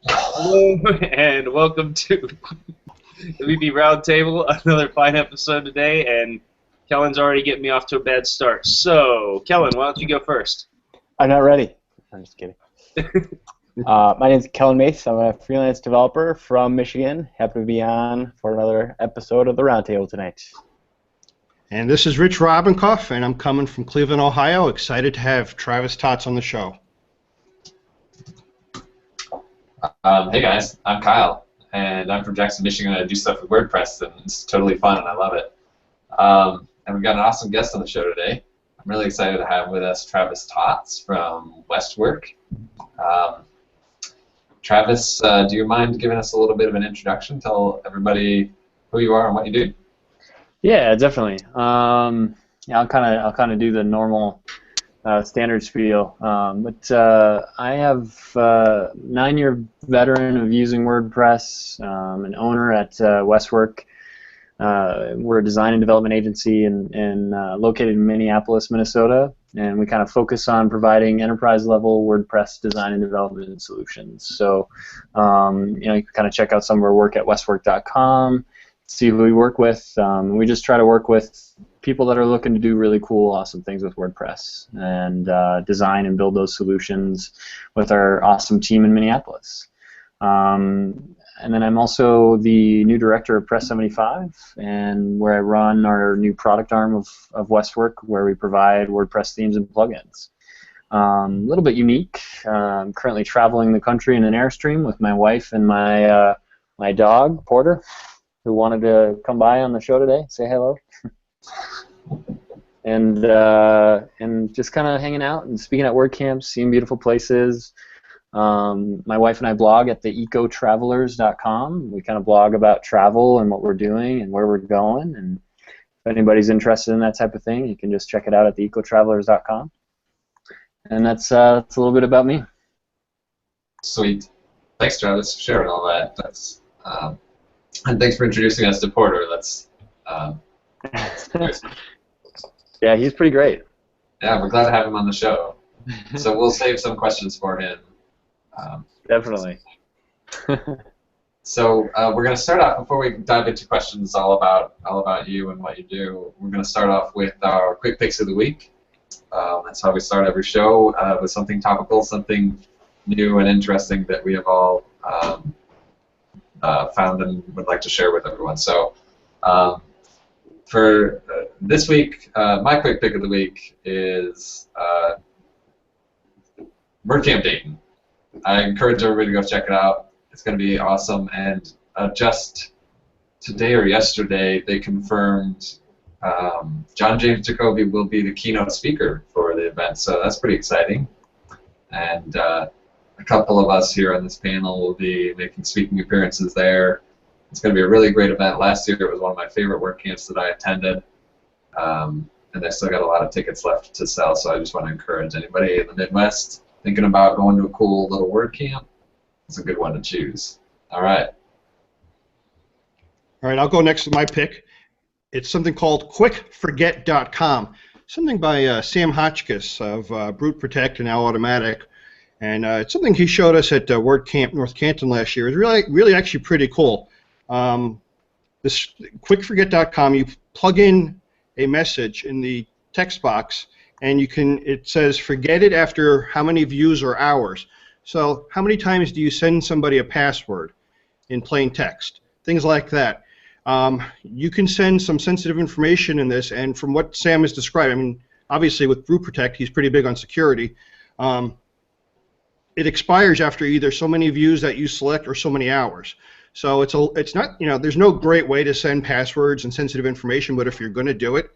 Hello and welcome to the VP Roundtable. Another fine episode today, and Kellen's already getting me off to a bad start. So, Kellen, why don't you go first? I'm not ready. I'm just kidding. My name is Kellen Mace. I'm a freelance developer from Michigan. Happy to be on for another episode of the Roundtable tonight. And this is Rich Robinkoff, and I'm coming from Cleveland, Ohio. Excited to have Travis Totz on the show. Hey guys, I'm Kyle, and I'm from Jackson, Michigan. I do stuff with WordPress, and it's totally fun, and I love it. And we've got an awesome guest on the show today. I'm really excited to have with us Travis Totz from Westwerk. Travis, do you mind giving us a little bit of an introduction? Tell everybody who you are and what you do. Yeah, definitely. Yeah, I'll kind of do the normal standard spiel. But I have a 9-year veteran of using WordPress, an owner at Westwerk. We're a design and development agency located in Minneapolis, Minnesota, and we kind of focus on providing enterprise-level WordPress design and development solutions. So, you can kind of check out some of our work at westwerk.com, see who we work with. We just try to work with people that are looking to do really cool, awesome things with WordPress and design and build those solutions with our awesome team in Minneapolis. And then I'm also the new director of Press 75, and where I run our new product arm of Westwerk, where we provide WordPress themes and plugins. A little bit unique. I'm currently traveling the country in an Airstream with my wife and my dog, Porter, who wanted to come by on the show today, say hello. And just kind of hanging out and speaking at WordCamps, seeing beautiful places. My wife and I blog at the ecotravelers.com. We kind of blog about travel and what we're doing and where we're going. And if anybody's interested in that type of thing, you can just check it out at the ecotravelers.com. And that's a little bit about me. Sweet. Thanks, Travis, for sharing all that. And thanks for introducing us to Porter. That's Yeah, he's pretty great. Yeah, we're glad to have him on the show. So we'll save some questions for him. Definitely. So we're going to start off, before we dive into questions all about you and what you do, we're going to start off with our quick picks of the week. That's how we start every show, with something topical, something new and interesting that we have all found and would like to share with everyone. So for this week, my quick pick of the week is WordCamp Dayton. I encourage everybody to go check it out. It's going to be awesome. And just today or yesterday, they confirmed John James Jacoby will be the keynote speaker for the event. So that's pretty exciting. And a couple of us here on this panel will be making speaking appearances there. It's going to be a really great event. Last year, it was one of my favorite WordCamps that I attended. And I still got a lot of tickets left to sell, so I just want to encourage anybody in the Midwest thinking about going to a cool little WordCamp. It's a good one to choose. All right. All right, I'll go next to my pick. It's something called QuickForget.com, something by Sam Hotchkiss of Brute Protect and Now Automatic. And it's something he showed us at WordCamp North Canton last year. It's really actually pretty cool. This QuickForget.com, you plug in a message in the text box, and it says forget it after how many views or hours. So how many times do you send somebody a password in plain text? Things like that. You can send some sensitive information in this, and from what Sam has described, I mean, obviously with Brute Protect, he's pretty big on security. It expires after either so many views that you select or so many hours. So it's not, there's no great way to send passwords and sensitive information, but if you're going to do it,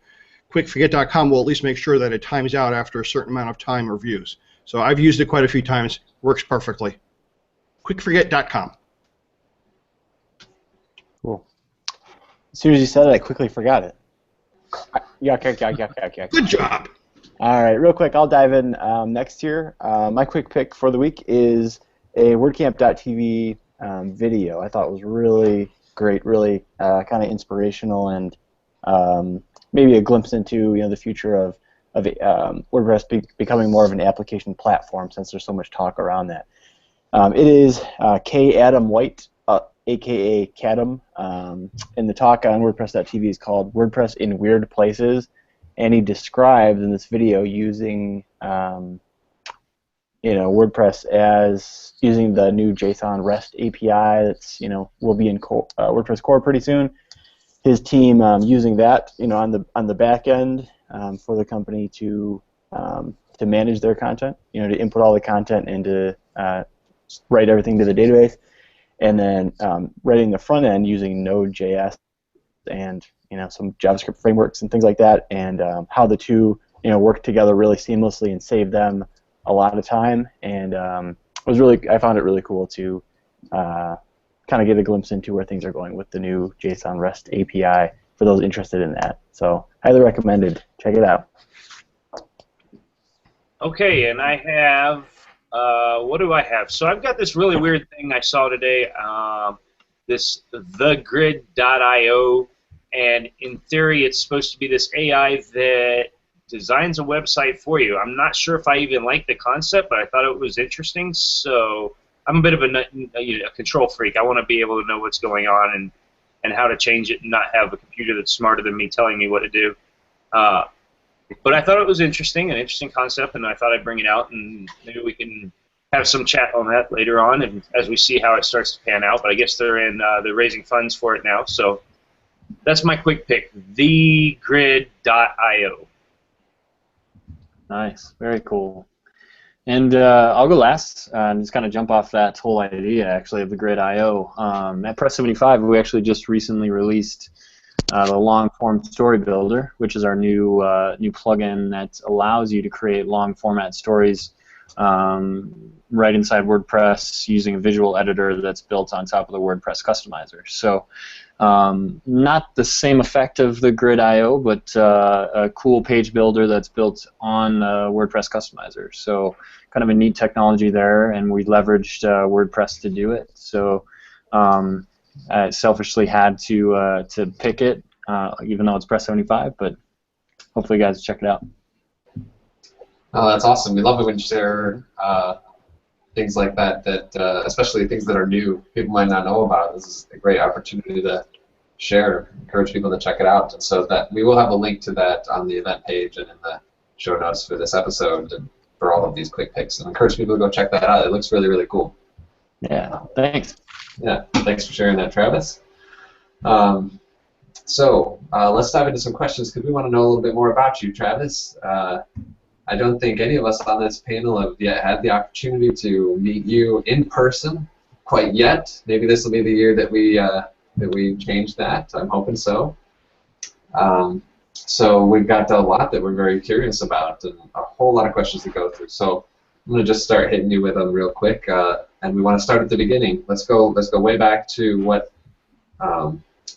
QuickForget.com will at least make sure that it times out after a certain amount of time or views. So I've used it quite a few times. Works perfectly. QuickForget.com. Cool. As soon as you said it, I quickly forgot it. Yuck. Good job. All right, real quick, I'll dive in next here. My quick pick for the week is a WordCamp.tv video. I thought it was really great, really kind of inspirational, and maybe a glimpse into the future of WordPress becoming more of an application platform, since there's so much talk around that. It is K. Adam White, a.k.a. Cadam. And the talk on WordPress.tv is called WordPress in Weird Places, and he describes in this video using WordPress as using the new JSON REST API that's will be in WordPress core pretty soon. His team using that on the back end for the company to manage their content, to input all the content and to write everything to the database, and then writing the front end using Node.js and some JavaScript frameworks and things like that, and how the two work together really seamlessly and save them a lot of time. And I found it really cool to kind of get a glimpse into where things are going with the new JSON REST API for those interested in that. So highly recommended. Check it out. Okay, and I have, what do I have? So I've got this really weird thing I saw today, this thegrid.io, and in theory it's supposed to be this AI that designs a website for you. I'm not sure if I even like the concept, but I thought it was interesting. So I'm a bit of a control freak. I want to be able to know what's going on and how to change it and not have a computer that's smarter than me telling me what to do. But I thought it was interesting, an interesting concept, and I thought I'd bring it out, and maybe we can have some chat on that later on and as we see how it starts to pan out. But I guess they're raising funds for it now. So that's my quick pick, thegrid.io. Nice, very cool. And I'll go last and just kind of jump off that whole idea, actually, of the Grid.io. At Press 75, we actually just recently released the long-form story builder, which is our new plugin that allows you to create long-format stories right inside WordPress using a visual editor that's built on top of the WordPress customizer. So not the same effect of the Grid.io, but a cool page builder that's built on WordPress customizer. So kind of a neat technology there, and we leveraged WordPress to do it. So I selfishly had to pick it, even though it's Press 75, but hopefully you guys check it out. Oh, that's awesome. We love it when you share things like that, especially things that are new, people might not know about. This is a great opportunity to share, encourage people to check it out. And so that we will have a link to that on the event page and in the show notes for this episode and for all of these quick picks. And encourage people to go check that out. It looks really, really cool. Yeah, thanks. Yeah, thanks for sharing that, Travis. So let's dive into some questions because we want to know a little bit more about you, Travis. I don't think any of us on this panel have yet had the opportunity to meet you in person quite yet. Maybe this will be the year that we change that. I'm hoping so. So we've got a lot that we're very curious about and a whole lot of questions to go through. So I'm going to just start hitting you with them real quick, and we want to start at the beginning. Let's go way back to what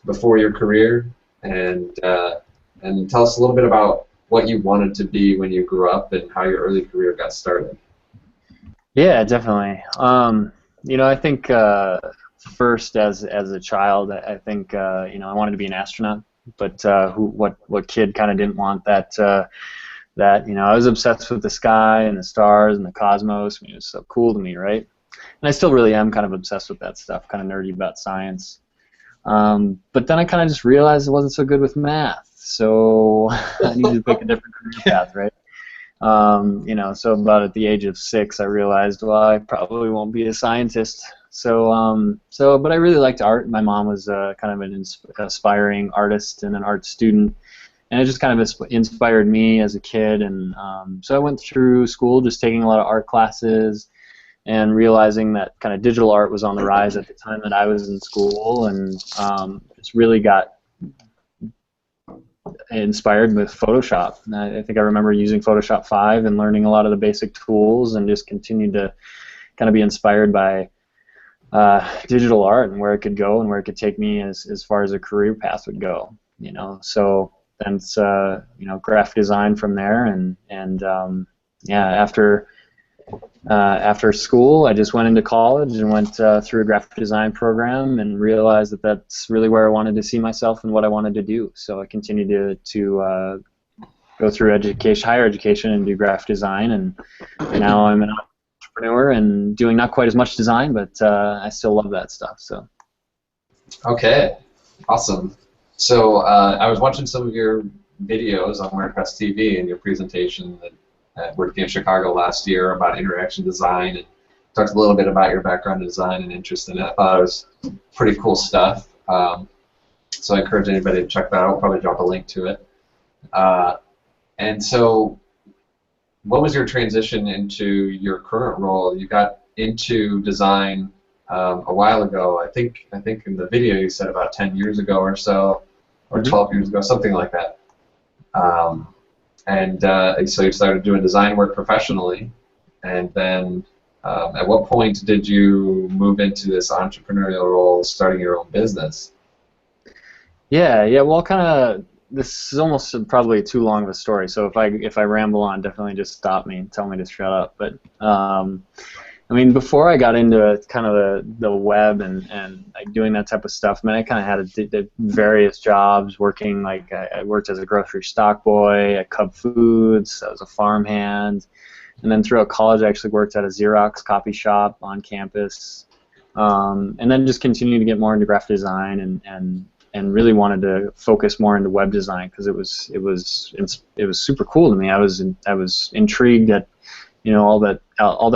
before your career, and tell us a little bit about what you wanted to be when you grew up and how your early career got started. Yeah, definitely. I think first as a child, I think I wanted to be an astronaut, but what kid kind of didn't want that? I was obsessed with the sky and the stars and the cosmos. I mean, it was so cool to me, right? And I still really am kind of obsessed with that stuff, kind of nerdy about science. But then I kind of just realized I wasn't so good with math. So I needed to pick a different career path, right? So about at the age of 6, I realized, well, I probably won't be a scientist. But I really liked art. My mom was kind of an aspiring artist and an art student, and it just kind of inspired me as a kid. And so I went through school just taking a lot of art classes and realizing that kind of digital art was on the rise at the time that I was in school, and just really got inspired with Photoshop. And I think I remember using Photoshop 5 and learning a lot of the basic tools, and just continued to kind of be inspired by digital art and where it could go and where it could take me as far as a career path would go. So then it's graphic design from there, and after school, I just went into college and went through a graphic design program and realized that that's really where I wanted to see myself and what I wanted to do. So I continued to go through higher education and do graphic design, and now I'm an entrepreneur and doing not quite as much design, but I still love that stuff. So. Okay, awesome. So I was watching some of your videos on WordPress TV and your presentation at WordCamp Chicago last year about interaction design, and talked a little bit about your background in design and interest in it. I thought it was pretty cool stuff. So I encourage anybody to check that out. I'll probably drop a link to it. And so, what was your transition into your current role? You got into design a while ago. I think in the video you said about 10 years ago or so, or 12 years ago, something like that. So you started doing design work professionally, and then at what point did you move into this entrepreneurial role, starting your own business? Yeah. Well, kind of. This is almost probably too long of a story. So if I ramble on, definitely just stop me and tell me to shut up. But I mean, before I got into kind of the web and like doing that type of stuff, I kind of had various jobs working. Like I worked as a grocery stock boy at Cub Foods. I was a farmhand, and then throughout college, I actually worked at a Xerox copy shop on campus, and then just continued to get more into graphic design and really wanted to focus more into web design because it was super cool to me. I was intrigued at all that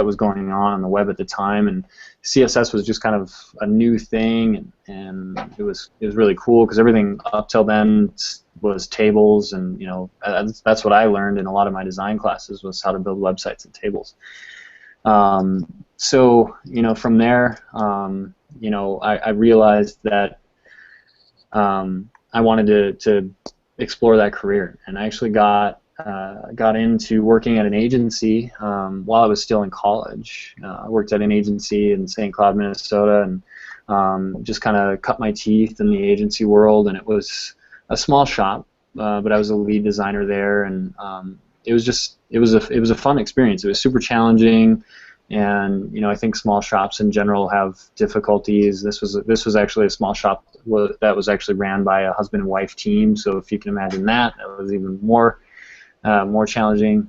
was going on the web at the time, and CSS was just kind of a new thing, and it was really cool because everything up till then was tables, and that's what I learned in a lot of my design classes was how to build websites and tables. So from there, I realized that I wanted to explore that career, and I actually got into working at an agency while I was still in college. I worked at an agency in St. Cloud, Minnesota, and just kind of cut my teeth in the agency world. And it was a small shop, but I was a lead designer there, and it was a fun experience. It was super challenging. And I think small shops in general have difficulties. This was actually a small shop that was actually ran by a husband and wife team. So if you can imagine that was even more challenging.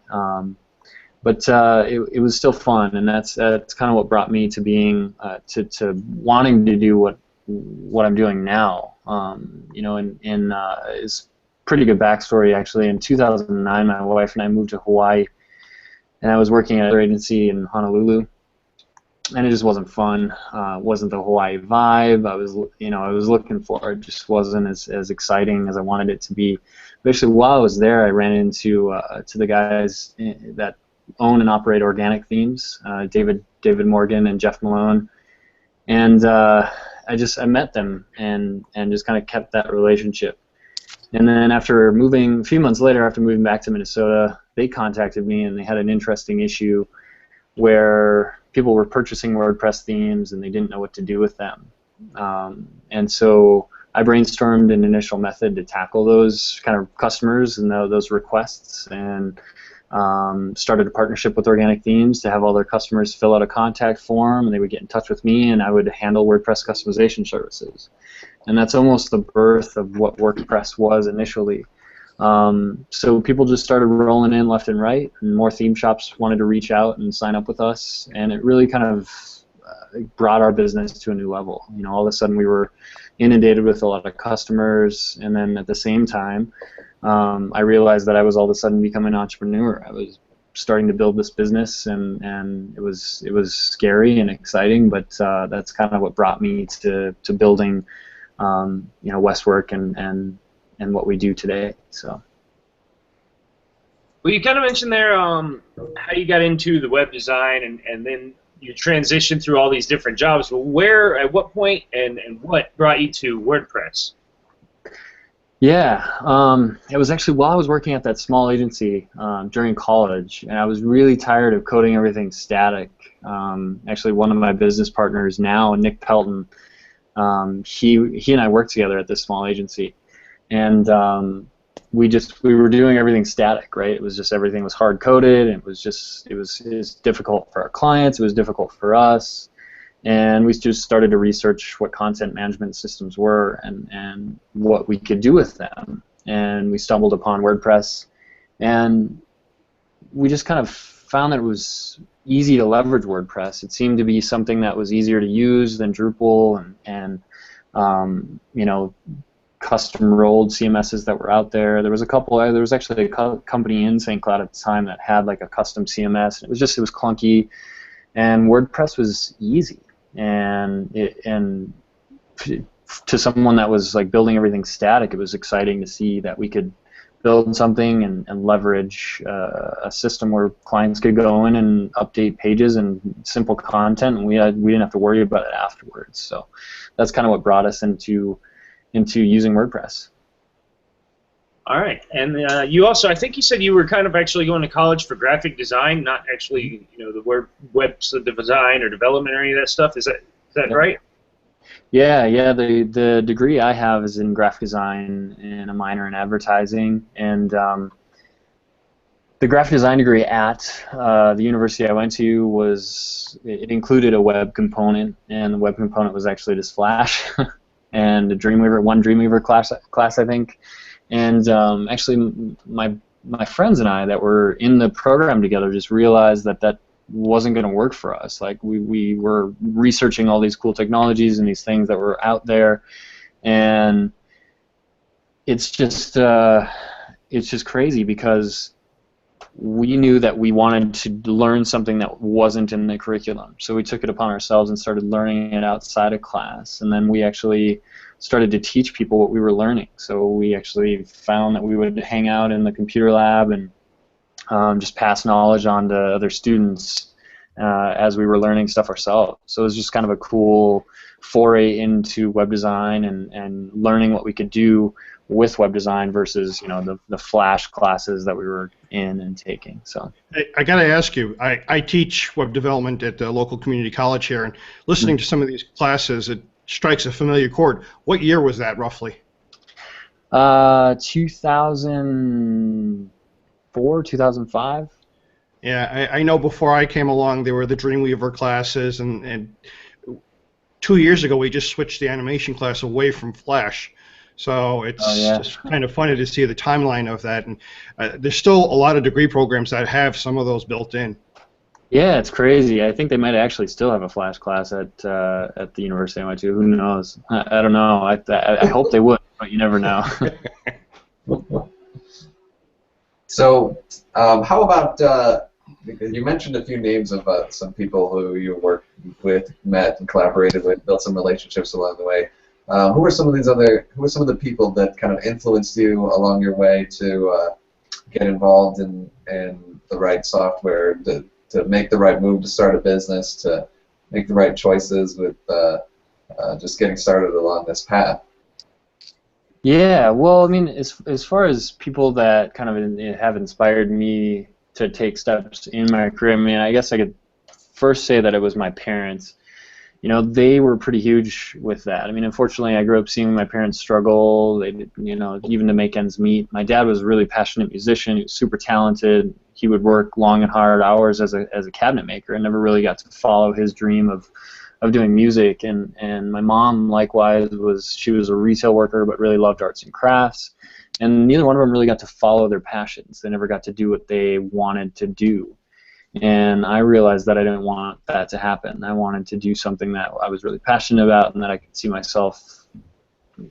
But it was still fun, and that's kind of what brought me to being to wanting to do what I'm doing now. It's pretty good backstory actually. In 2009, my wife and I moved to Hawaii. And I was working at another agency in Honolulu, and it just wasn't fun. Wasn't the Hawaii vibe I was looking for. It just wasn't as exciting as I wanted it to be. But actually, while I was there, I ran into to the guys that own and operate Organic Themes, David Morgan and Jeff Malone, and I met them and just kind of kept that relationship. And then a few months later, after moving back to Minnesota, they contacted me, and they had an interesting issue where people were purchasing WordPress themes and they didn't know what to do with them. And so I brainstormed an initial method to tackle those kind of customers and those requests, and started a partnership with Organic Themes to have all their customers fill out a contact form, and they would get in touch with me, and I would handle WordPress customization services. And that's almost the birth of what WordPress was initially. So people just started rolling in left and right, and more theme shops wanted to reach out and sign up with us, and it really kind of brought our business to a new level. All of a sudden we were inundated with a lot of customers, and then at the same time, I realized that I was all of a sudden becoming an entrepreneur. I was starting to build this business, and it was scary and exciting, but that's kind of what brought me to building Westwerk and what we do today. So. Well, you kind of mentioned there how you got into the web design, and then you transitioned through all these different jobs. Well, where, at what point, and what brought you to WordPress? Yeah, it was actually while I was working at that small agency during college, and I was really tired of coding everything static. Actually, one of my business partners now, Nick Pelton, he and I worked together at this small agency, and we were doing everything static, right? It was just everything was hard coded, and it was difficult for our clients, it was difficult for us, and we just started to research what content management systems were and what we could do with them, and we stumbled upon WordPress, and we just kind of found that it was easy to leverage WordPress. It seemed to be something that was easier to use than Drupal and you know, custom rolled CMSs that were out there. There was a couple. There was actually a company in St. Cloud at the time that had like a custom CMS. It was clunky, and WordPress was easy. And to someone that was like building everything static, it was exciting to see that we could build something and leverage a system where clients could go in and update pages and simple content, and we didn't have to worry about it afterwards. So that's kind of what brought us into using WordPress. All right, and you also, I think you said you were kind of actually going to college for graphic design, not actually, you know, the web design or development or any of that stuff. Is that right? Yeah. The degree I have is in graphic design and a minor in advertising. And the graphic design degree at the university I went to it included a web component, and the web component was actually just Flash and a one Dreamweaver class I think. And actually, my friends and I that were in the program together just realized that wasn't going to work for us. Like we were researching all these cool technologies and these things that were out there, and it's just crazy because we knew that we wanted to learn something that wasn't in the curriculum. So we took it upon ourselves and started learning it outside of class, and then we actually started to teach people what we were learning. So we actually found that we would hang out in the computer lab and just pass knowledge on to other students as we were learning stuff ourselves. So it was just kind of a cool foray into web design and learning what we could do with web design versus, you know, the Flash classes that we were in and taking. So I got to ask you, I teach web development at the local community college here, and listening to some of these classes, it strikes a familiar chord. What year was that roughly? 2004, 2005. Yeah, I know before I came along there were the Dreamweaver classes, and 2 years ago we just switched the animation class away from Flash. So it's just kind of funny to see the timeline of that, and there's still a lot of degree programs that have some of those built in. Yeah, it's crazy. I think they might actually still have a Flash class at the university I went to. Who knows? I don't know. I hope they would, but you never know. So, how about, you mentioned a few names of some people who you worked with, met, and collaborated with, built some relationships along the way. Who are some of the people that kind of influenced you along your way to get involved in the right software, to make the right move to start a business, to make the right choices with just getting started along this path? Yeah, well, I mean, as far as people that kind of have inspired me to take steps in my career, I mean, I guess I could first say that it was my parents. You know, they were pretty huge with that. I mean, unfortunately, I grew up seeing my parents struggle. They did, you know, even to make ends meet. My dad was a really passionate musician. He was super talented. He would work long and hard hours as a cabinet maker, and never really got to follow his dream of doing music. And my mom, likewise, she was a retail worker, but really loved arts and crafts. And neither one of them really got to follow their passions. They never got to do what they wanted to do. And I realized that I didn't want that to happen. I wanted to do something that I was really passionate about and that I could see myself,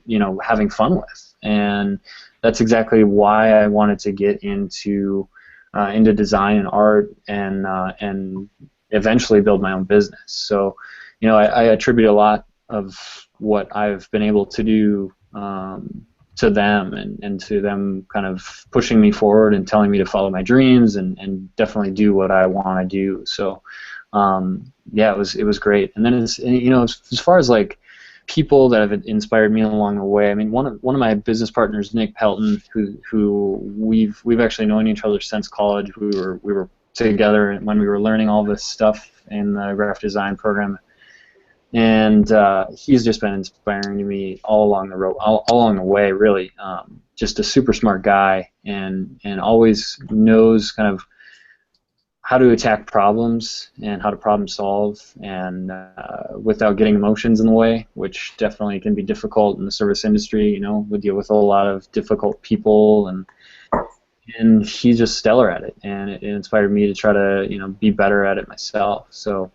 you know, having fun with. And that's exactly why I wanted to get into design and art and eventually build my own business. So, you know, I attribute a lot of what I've been able to do to them and to them kind of pushing me forward and telling me to follow my dreams and definitely do what I want to do. So yeah, it was great. And then you know, as far as like people that have inspired me along the way, I mean, one of my business partners, Nick Pelton, who we've actually known each other since college. We were together when we were learning all this stuff in the graphic design program. And he's just been inspiring to me all along the road, all along the way, really. Just a super smart guy, and always knows kind of how to attack problems and how to problem solve, and without getting emotions in the way, which definitely can be difficult in the service industry. You know, we deal with a lot of difficult people, and and he's just stellar at it, and it inspired me to try to be better at it myself. So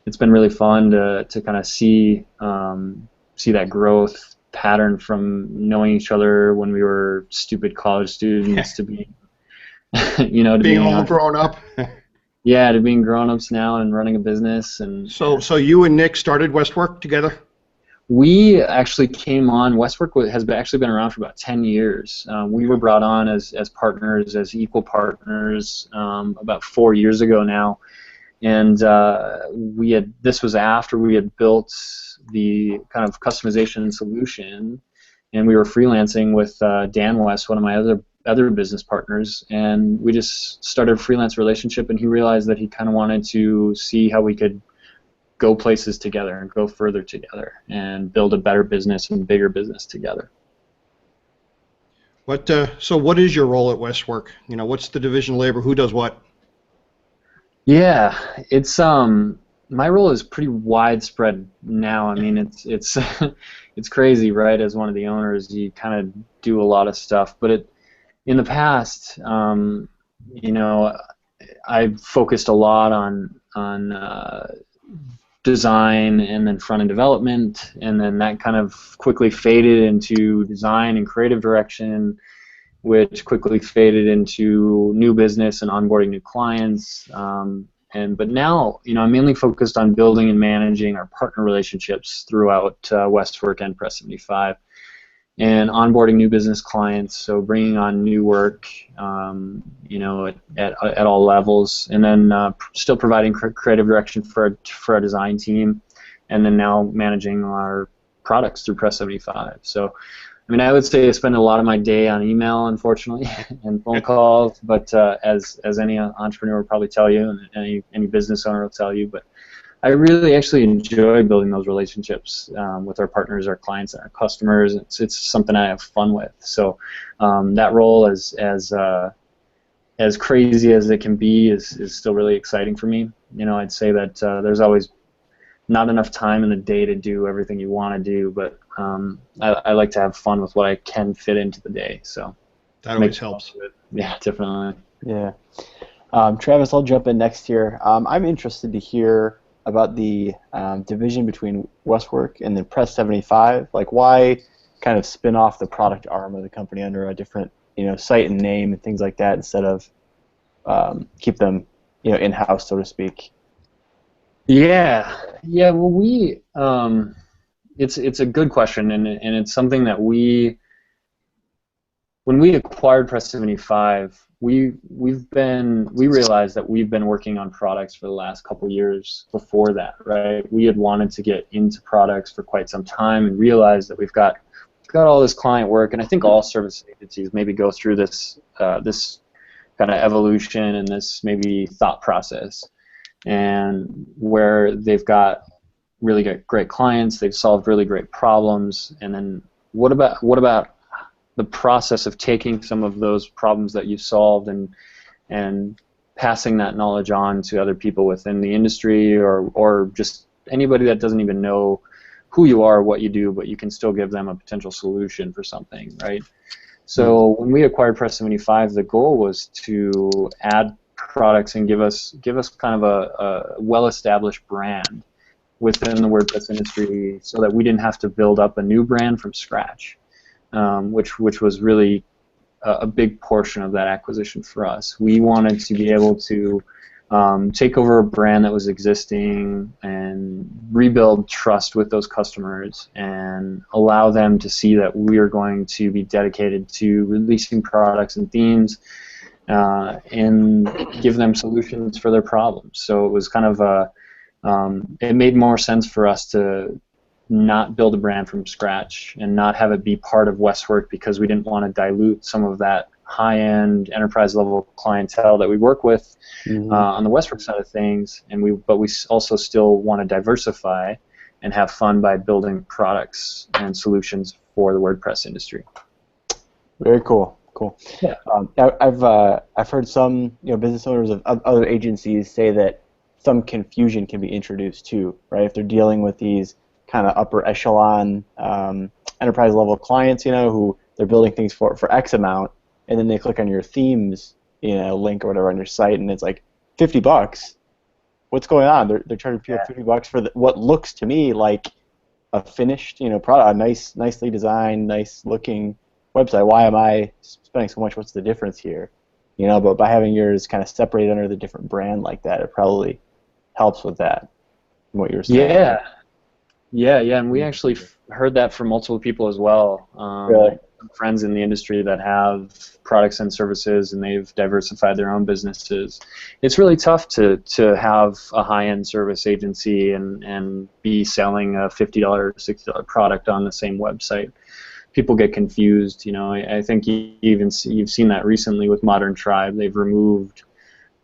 it's been really fun to kind of see that growth pattern from knowing each other when we were stupid college students to being to being all grown up. Yeah, to being grown-ups now and running a business. And so you and Nick started Westwerk together? We actually came on. Westwerk has actually been around for about 10 years. We were brought on as partners, as equal partners, about 4 years ago now. And this was after we had built the kind of customization solution, and we were freelancing with Dan West, one of my other business partners, and we just started a freelance relationship, and he realized that he kind of wanted to see how we could go places together and go further together and build a better business and bigger business together. So what is your role at Westwerk? What's the division of labor? Who does what? Yeah, it's my role is pretty widespread now. I mean, it's it's crazy, right? As one of the owners, you kind of do a lot of stuff, but in the past, I focused a lot on design and then front-end development, and then that kind of quickly faded into design and creative direction, which quickly faded into new business and onboarding new clients. But now, I'm mainly focused on building and managing our partner relationships throughout Westwerk and Press75, and onboarding new business clients, so bringing on new work, at all levels, and then still providing creative direction for our design team, and then now managing our products through Press75. So, I mean, I would say I spend a lot of my day on email, unfortunately, and phone calls, but as any entrepreneur will probably tell you, and any business owner will tell you, but I really actually enjoy building those relationships with our partners, our clients, and our customers. It's something I have fun with. So that role, as crazy as it can be, is still really exciting for me. I'd say that there's always not enough time in the day to do everything you want to do, but I like to have fun with what I can fit into the day. So that always helps. Yeah, definitely. Yeah. Travis, I'll jump in next here. I'm interested to hear about the division between Westwerk and then Press75. Like, why kind of spin off the product arm of the company under a different, site and name and things like that, instead of keep them, in-house, so to speak? Yeah. Well, it's a good question, and it's something that when we acquired Press75, we realized that we've been working on products for the last couple years before that, right? We had wanted to get into products for quite some time and realized that we've got all this client work, and I think all service agencies maybe go through this this kind of evolution and this maybe thought process, and where they've got really great clients, they've solved really great problems, and then what about the process of taking some of those problems that you've solved and passing that knowledge on to other people within the industry, or just anybody that doesn't even know who you are or what you do, but you can still give them a potential solution for something, right? So when we acquired Press75, the goal was to add products and give us kind of a well-established brand within the WordPress industry, so that we didn't have to build up a new brand from scratch. Which was really a big portion of that acquisition for us. We wanted to be able to take over a brand that was existing and rebuild trust with those customers and allow them to see that we are going to be dedicated to releasing products and themes and give them solutions for their problems. So it was kind of it made more sense for us to not build a brand from scratch and not have it be part of Westwerk, because we didn't want to dilute some of that high-end enterprise-level clientele that we work with on the Westwerk side of things, but we also still want to diversify and have fun by building products and solutions for the WordPress industry. Very cool. Yeah. I've heard some business owners of other agencies say that some confusion can be introduced too, right? If they're dealing with these kind of upper echelon enterprise level clients, who they're building things for X amount, and then they click on your themes, link or whatever on your site, and it's like $50. What's going on? They're charging people $50 for what looks to me like a finished, product, a nicely designed, nice looking website. Why am I spending so much? What's the difference here? But by having yours kind of separated under the different brand like that, it probably helps with that. What you're saying. Yeah, and we actually heard that from multiple people as well. Really? Friends in the industry that have products and services, and they've diversified their own businesses. It's really tough to have a high-end service agency and be selling a $50 or $60 product on the same website. People get confused. I think you've seen that recently with Modern Tribe. They've removed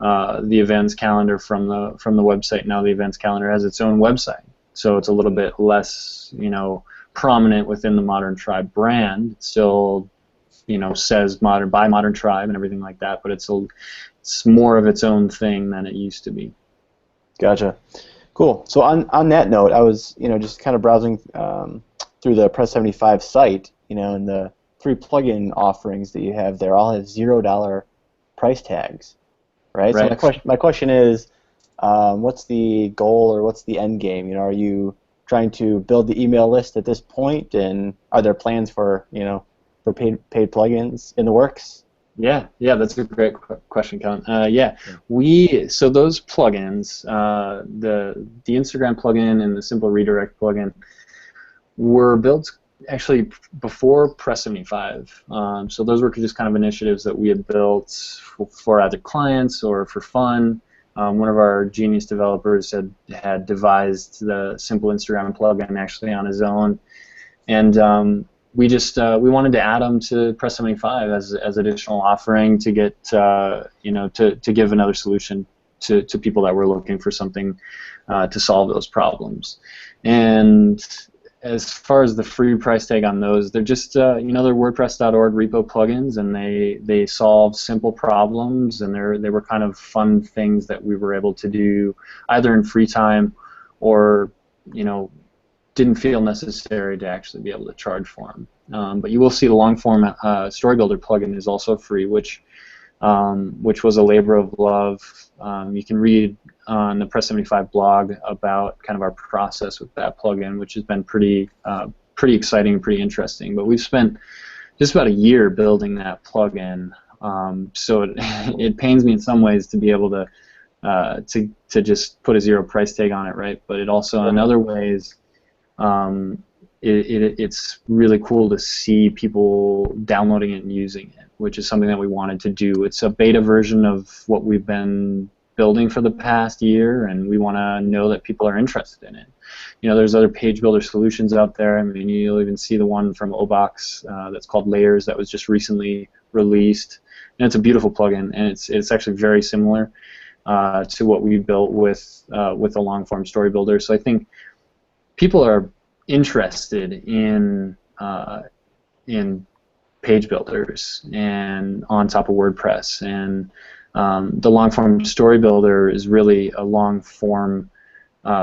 the events calendar from the website. Now the events calendar has its own website, so it's a little bit less prominent within the Modern Tribe brand. It still says by Modern Tribe and everything like that, but it's more of its own thing than it used to be. Gotcha. Cool. So on that note, I was just kind of browsing through the Press 75 site, and the 3 plugin offerings that you have there all have $0 price tags. Right. So my question is, what's the goal or what's the end game? Are you trying to build the email list at this point, and are there plans for paid plugins in the works? Yeah, that's a great question, Kellen. So those plugins, the Instagram plugin and the Simple Redirect plugin, were built actually before Press 75. So those were just kind of initiatives that we had built for either clients or for fun. One of our genius developers had devised the Simple Instagram plugin actually on his own, and we wanted to add them to Press 75 as additional offering to get to give another solution to people that were looking for something to solve those problems. And as far as the free price tag on those, they're just they're WordPress.org repo plugins, and they solve simple problems, and they were kind of fun things that we were able to do either in free time or didn't feel necessary to actually be able to charge for them. But you will see the long form Story Builder plugin is also free, which was a labor of love. You can read on the Press 75 blog about kind of our process with that plugin, which has been pretty exciting and pretty interesting. But we've spent just about a year building that plugin, so it pains me in some ways to be able to just put a $0 price tag on it, right? But it also in other ways, it's really cool to see people downloading it and using it, which is something that we wanted to do. It's a beta version of what we've been building for the past year, and we want to know that people are interested in it. There's other page builder solutions out there. I mean, you'll even see the one from Obox that's called Layers that was just recently released, and it's a beautiful plugin, and it's actually very similar to what we built with the long form Story Builder. So I think people are interested in page builders and on top of WordPress, and the long-form Story Builder is really a long-form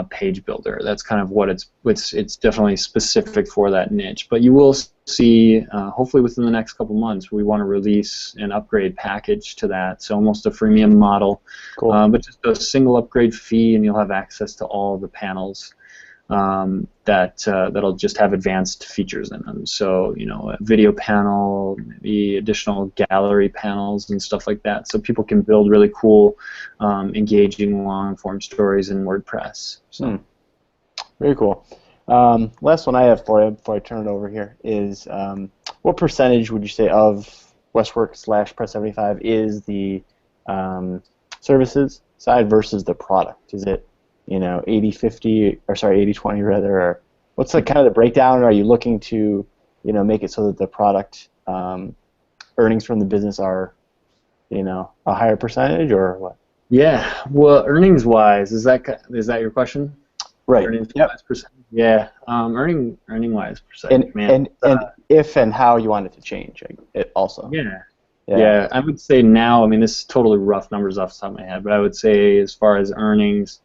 page builder. That's kind of what it's definitely specific for that niche. But you will see, hopefully within the next couple months, we want to release an upgrade package to that, so almost a freemium model. Cool. But just a single upgrade fee, and you'll have access to all the panels that'll just have advanced features in them. So, a video panel, maybe additional gallery panels and stuff like that, so people can build really cool, engaging long-form stories in WordPress. So, very cool. Last one I have for you before I turn it over here is, what percentage would you say of Westwerk / Press 75 is the services side versus the product? Is it 80-50, or sorry, 80-20 rather, or what's the kind of the breakdown? Are you looking to, make it so that the product earnings from the business are, a higher percentage, or what? Yeah, well, earnings-wise, is that your question? Right. Earnings-wise percentage? Yeah, earning-wise percentage, and if and how you want it to change, it also. Yeah, I would say now, I mean, this is totally rough numbers off the top of my head, but I would say as far as earnings,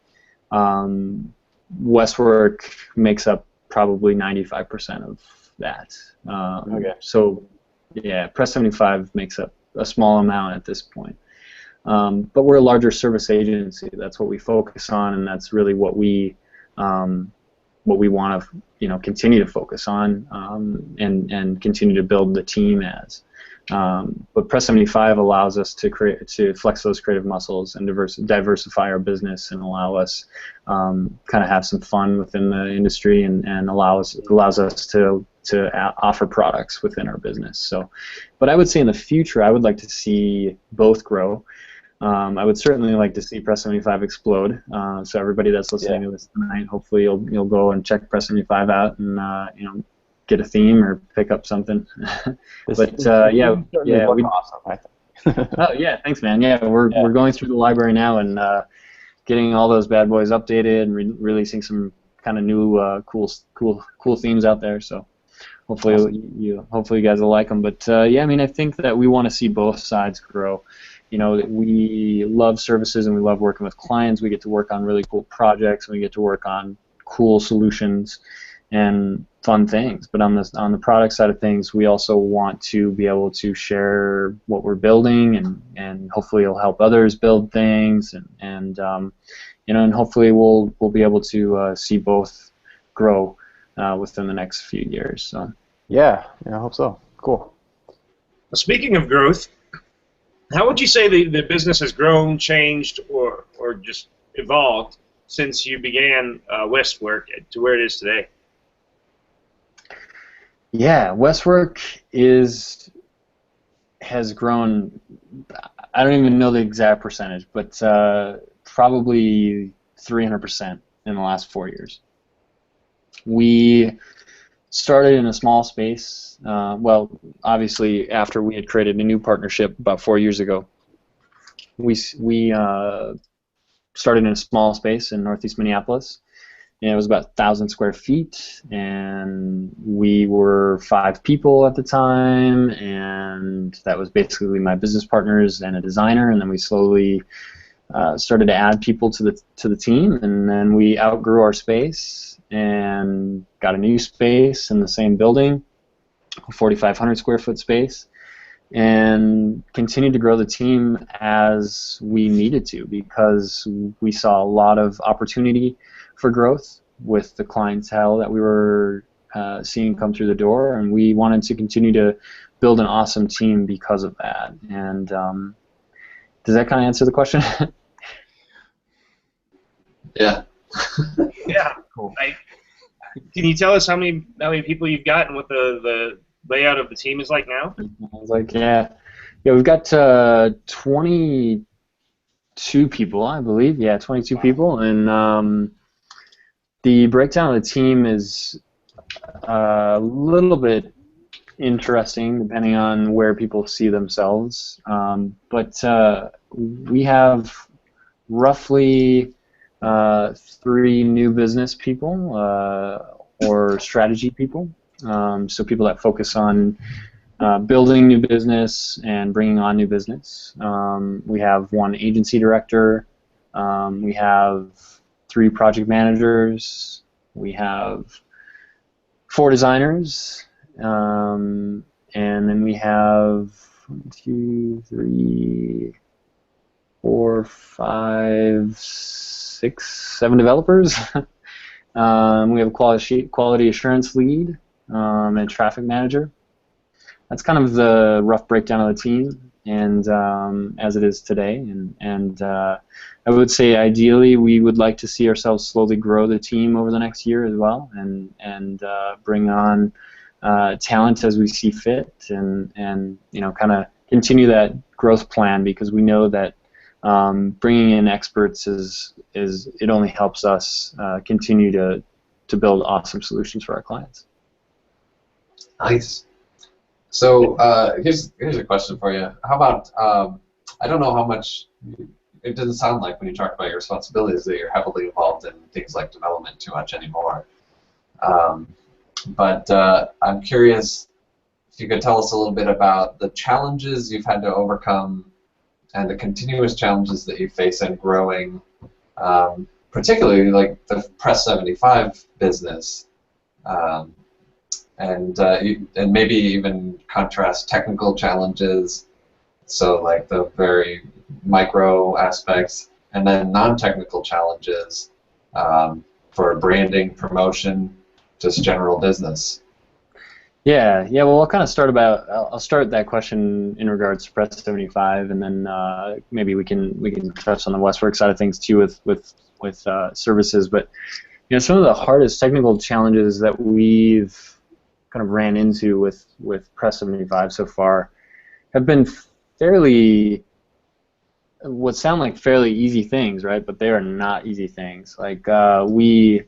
Westwerk makes up probably 95% of that. Okay. So, yeah, Press 75 makes up a small amount at this point. But we're a larger service agency. That's what we focus on, and that's really what we want to continue to focus on and continue to build the team as. But Press 75 allows us to flex those creative muscles and diversify our business and allow us kind of have some fun within the industry and allows us to offer products within our business. So, but I would say in the future I would like to see both grow. I would certainly like to see Press 75 explode. So everybody that's listening to this tonight, hopefully you'll go and check Press 75 out and get a theme or pick up something. But yeah, we awesome, I think. Oh yeah, thanks, man. Yeah, we're going through the library now and getting all those bad boys updated and releasing some kind of new cool themes out there. So hopefully hopefully you guys will like them. But yeah, I mean, I think that we want to see both sides grow. We love services and we love working with clients. We get to work on really cool projects and we get to work on cool solutions and fun things. But on the product side of things, we also want to be able to share what we're building and hopefully it'll help others build things and hopefully we'll be able to see both grow within the next few years. So yeah, I hope so. Cool. Speaking of growth, how would you say the business has grown, changed, or just evolved since you began Westwerk to where it is today? Yeah, Westwerk has grown. I don't even know the exact percentage, but probably 300% in the last 4 years. We started in a small space. Well, obviously, after we had created a new partnership about 4 years ago, we started in a small space in Northeast Minneapolis. And it was about 1,000 square feet, and we were 5 people at the time, and that was basically my business partners and a designer. And then we slowly started to add people to the team, and then we outgrew our space and got a new space in the same building, a 4,500 square foot space, and continued to grow the team as we needed to because we saw a lot of opportunity for growth with the clientele that we were seeing come through the door, and we wanted to continue to build an awesome team because of that. And does that kind of answer the question? Yeah. Yeah. Cool. Can you tell us how many people you've got and what the layout of the team is like now? I was like, yeah, we've got 22 people, I believe. Yeah, 22 people, and the breakdown of the team is a little bit interesting depending on where people see themselves. But we have roughly 3 new business people or strategy people. So people that focus on building new business and bringing on new business. We have 1 agency director. We have 3 project managers. We have 4 designers, and then we have 1, 2, 3, 4, 5, 6, 7 developers. We have a quality assurance lead and a traffic manager. That's kind of the rough breakdown of the team, and as it is today. And I would say ideally we would like to see ourselves slowly grow the team over the next year as well, and bring on talent as we see fit, and kind of continue that growth plan, because we know that bringing in experts it only helps us continue to build awesome solutions for our clients. Nice. So here's a question for you. How about I don't know how much. It doesn't sound like when you talk about your responsibilities that you're heavily involved in things like development too much anymore. But I'm curious if you could tell us a little bit about the challenges you've had to overcome and the continuous challenges that you face in growing, particularly like the Press 75 business, and maybe even contrast technical challenges So like the very micro aspects, and then non-technical challenges for branding, promotion, just general business. Yeah. Well, I'll kind of start I'll start that question in regards to Press 75, and then maybe we can touch on the Westwerk side of things too with services. But some of the hardest technical challenges that we've kind of ran into with Press 75 so far have been what sound like fairly easy things, right? But they are not easy things. Like we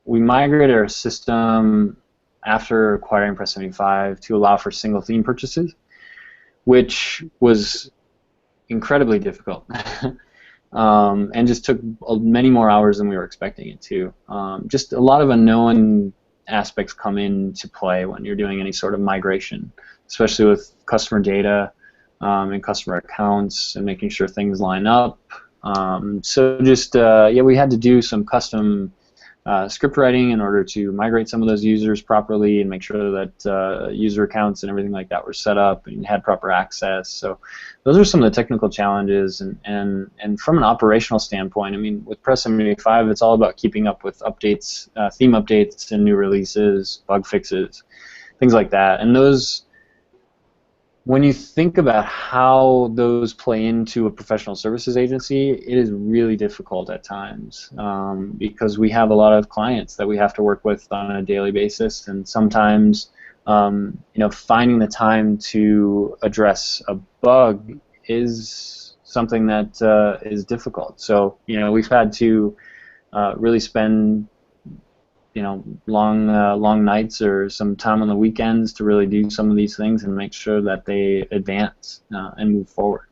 migrated our system after acquiring Press 75 to allow for single theme purchases, which was incredibly difficult. And just took many more hours than we were expecting it to. Just a lot of unknown aspects come into play when you're doing any sort of migration, especially with customer data and customer accounts and making sure things line up. So just, we had to do some custom script writing in order to migrate some of those users properly and make sure that user accounts and everything like that were set up and had proper access. So those are some of the technical challenges, and from an operational standpoint, I mean, with Press 75, it's all about keeping up with updates, theme updates and new releases, bug fixes, things like that. And those, when you think about how those play into a professional services agency, it is really difficult at times because we have a lot of clients that we have to work with on a daily basis, and sometimes finding the time to address a bug is something that is difficult. So we've had to really spend long nights or some time on the weekends to really do some of these things and make sure that they advance and move forward.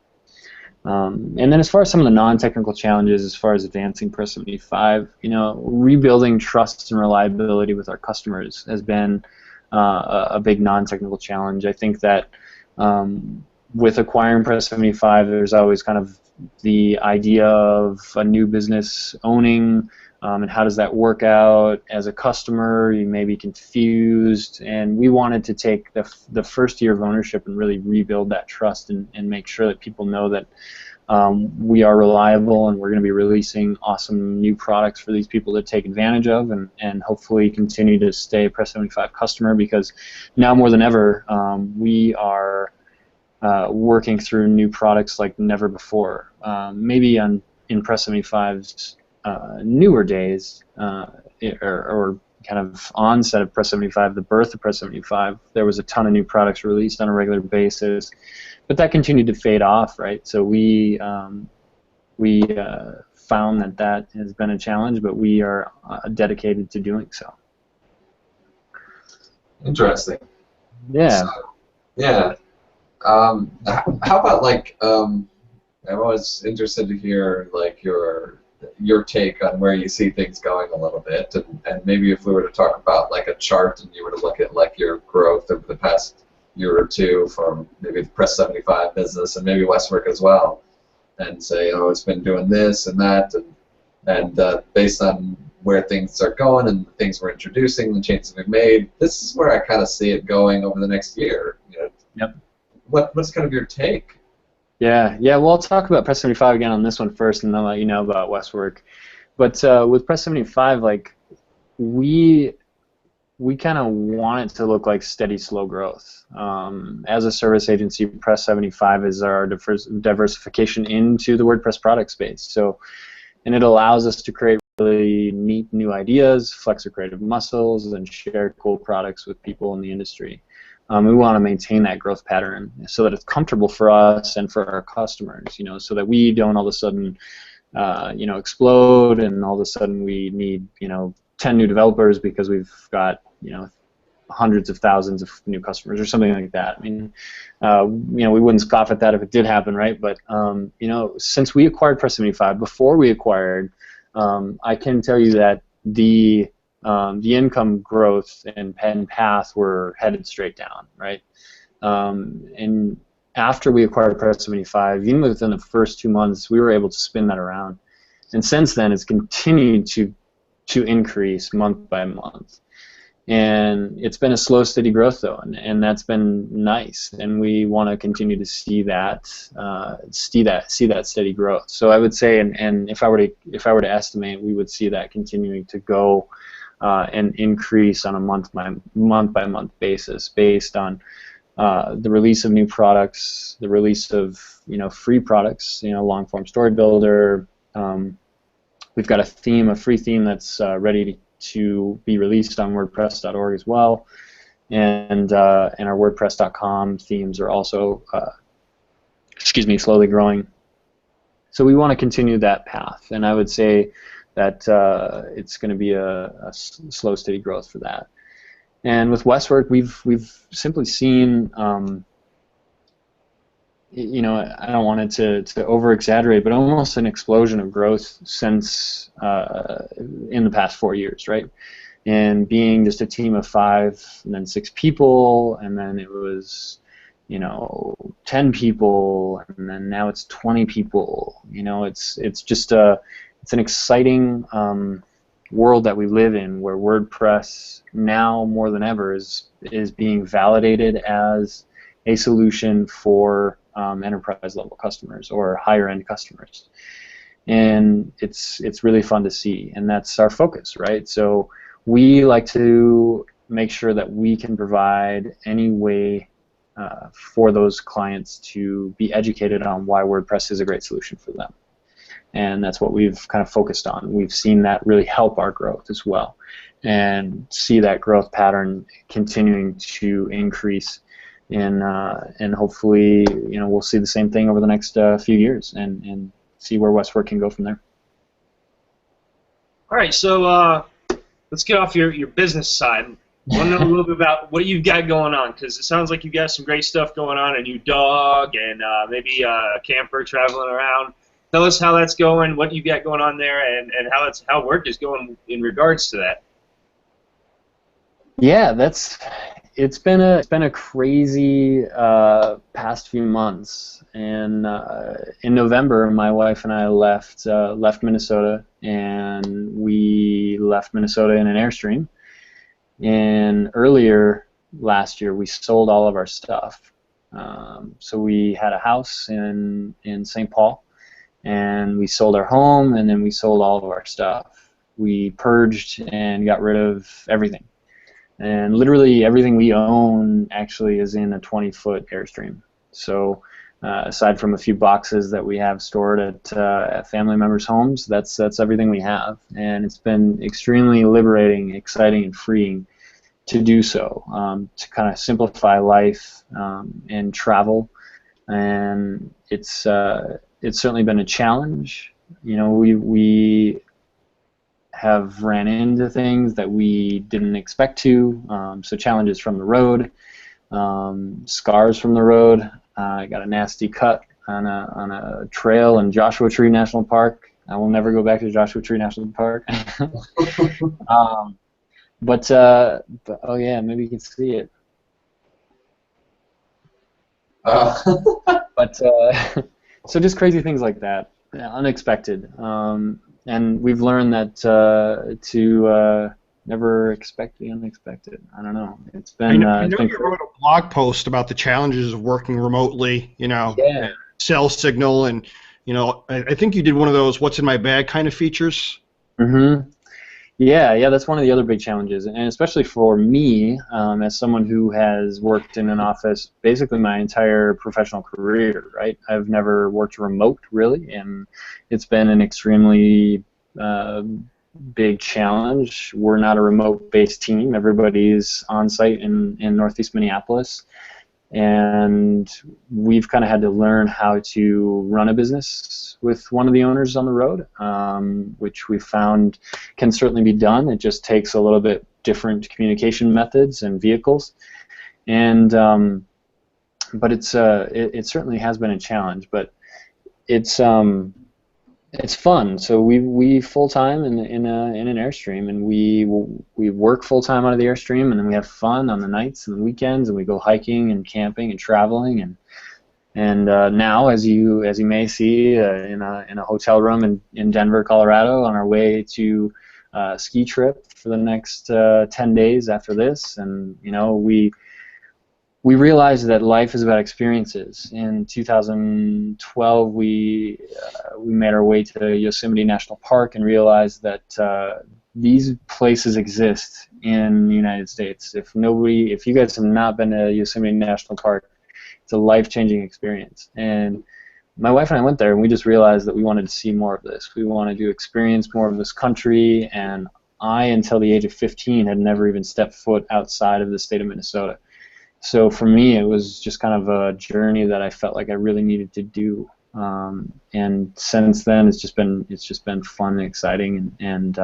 And then as far as some of the non-technical challenges, as far as advancing Press 75, rebuilding trust and reliability with our customers has been a big non-technical challenge. I think that with acquiring Press 75, there's always kind of the idea of a new business owning. And how does that work out as a customer? You may be confused, and we wanted to take the first year of ownership and really rebuild that trust and make sure that people know that we are reliable and we're going to be releasing awesome new products for these people to take advantage of, and hopefully continue to stay a Press 75 customer, because now more than ever we are working through new products like never before. Maybe in Press 75's newer days, or kind of onset of Press 75, the birth of Press 75, there was a ton of new products released on a regular basis, but that continued to fade off, right? So we found that has been a challenge, but we are dedicated to doing so. Interesting. Yeah. So, yeah. How about like I'm always interested to hear like your take on where you see things going a little bit, and maybe if we were to talk about like a chart and you were to look at like your growth over the past year or two from maybe the Press 75 business and maybe Westwerk as well, and say, oh, it's been doing this and that, and based on where things are going and the things we're introducing, the changes we've made, this is where I kind of see it going over the next year. Yep. What's kind of your take? Yeah. Well, I'll talk about Press 75 again on this one first, and then I'll let you know about Westwerk. But with Press 75, like we kind of want it to look like steady, slow growth. As a service agency, Press 75 is our diversification into the WordPress product space. So, and it allows us to create really neat new ideas, flex our creative muscles, and share cool products with people in the industry. We want to maintain that growth pattern so that it's comfortable for us and for our customers, so that we don't all of a sudden, explode, and all of a sudden we need, 10 new developers because we've got, hundreds of thousands of new customers or something like that. I mean, we wouldn't scoff at that if it did happen, right? But, since we acquired Press 75, before we acquired, I can tell you that the income growth and path were headed straight down, right? And after we acquired Press 75, even within the first 2 months, we were able to spin that around. And since then, it's continued to increase month by month. And it's been a slow, steady growth though, and that's been nice. And we want to continue to see that steady growth. So I would say, and if I were to estimate, we would see that continuing to go and increase on a month by month basis, based on the release of new products, the release of free products, long form story builder. We've got a free theme that's ready to be released on WordPress.org as well, and our WordPress.com themes are also slowly growing. So we want to continue that path, and I would say that it's going to be a slow, steady growth for that. And with Westwerk, we've simply seen, I don't want it to over-exaggerate, but almost an explosion of growth since in the past 4 years, right? And being just a team of 5, and then 6 people, and then it was 10 people, and then now it's 20 people. It's just it's an exciting world that we live in, where WordPress now more than ever is being validated as a solution for enterprise level customers or higher end customers, and it's really fun to see, and that's our focus, right? So we like to make sure that we can provide any way for those clients to be educated on why WordPress is a great solution for them. And that's what we've kind of focused on. We've seen that really help our growth as well, and see that growth pattern continuing to increase. And hopefully, we'll see the same thing over the next few years, and see where Westwerk can go from there. All right, so let's get off your business side. I want to know a little bit about what you've got going on, because it sounds like you've got some great stuff going on, a new dog, and maybe a camper traveling around. Tell us how that's going, what you've got going on there, and how work is going in regards to that. Yeah, it's been a crazy past few months. And in November, my wife and I left Minnesota, and we left Minnesota in an Airstream. And earlier last year, we sold all of our stuff. So we had a house in St. Paul, and we sold our home, and then we sold all of our stuff. We purged and got rid of everything. And literally everything we own actually is in a 20-foot Airstream. So aside from a few boxes that we have stored at family members' homes, that's everything we have. And it's been extremely liberating, exciting, and freeing to do so, to kind of simplify life and travel. And it's certainly been a challenge. We have ran into things that we didn't expect to. So challenges from the road, scars from the road. I got a nasty cut on a trail in Joshua Tree National Park. I will never go back to Joshua Tree National Park. But oh yeah, maybe you can see it. But so just crazy things like that, unexpected. And we've learned that to never expect the unexpected. I don't know. It's been. I know you wrote a blog post about the challenges of working remotely. Yeah. Cell signal, and I think you did one of those "What's in my bag" kind of features. Mm-hmm. Yeah, that's one of the other big challenges, and especially for me, as someone who has worked in an office basically my entire professional career, right? I've never worked remote, really, and it's been an extremely big challenge. We're not a remote-based team. Everybody's on-site in Northeast Minneapolis, and we've kind of had to learn how to run a business with one of the owners on the road, which we found can certainly be done. It just takes a little bit different communication methods and vehicles, and but it certainly has been a challenge. But it's fun. So we full time in an Airstream, and we work full time out of the Airstream, and then we have fun on the nights and the weekends, and we go hiking and camping and traveling, and now, as you may see, in a hotel room in Denver, Colorado, on our way to ski trip for the next 10 days after this, and we realized that life is about experiences. In 2012, we made our way to Yosemite National Park and realized that these places exist in the United States. If you guys have not been to Yosemite National Park, it's a life-changing experience. And my wife and I went there, and we just realized that we wanted to see more of this. We wanted to experience more of this country, and I, until the age of 15, had never even stepped foot outside of the state of Minnesota. So for me, it was just kind of a journey that I felt like I really needed to do. And since then, it's just been fun and exciting, and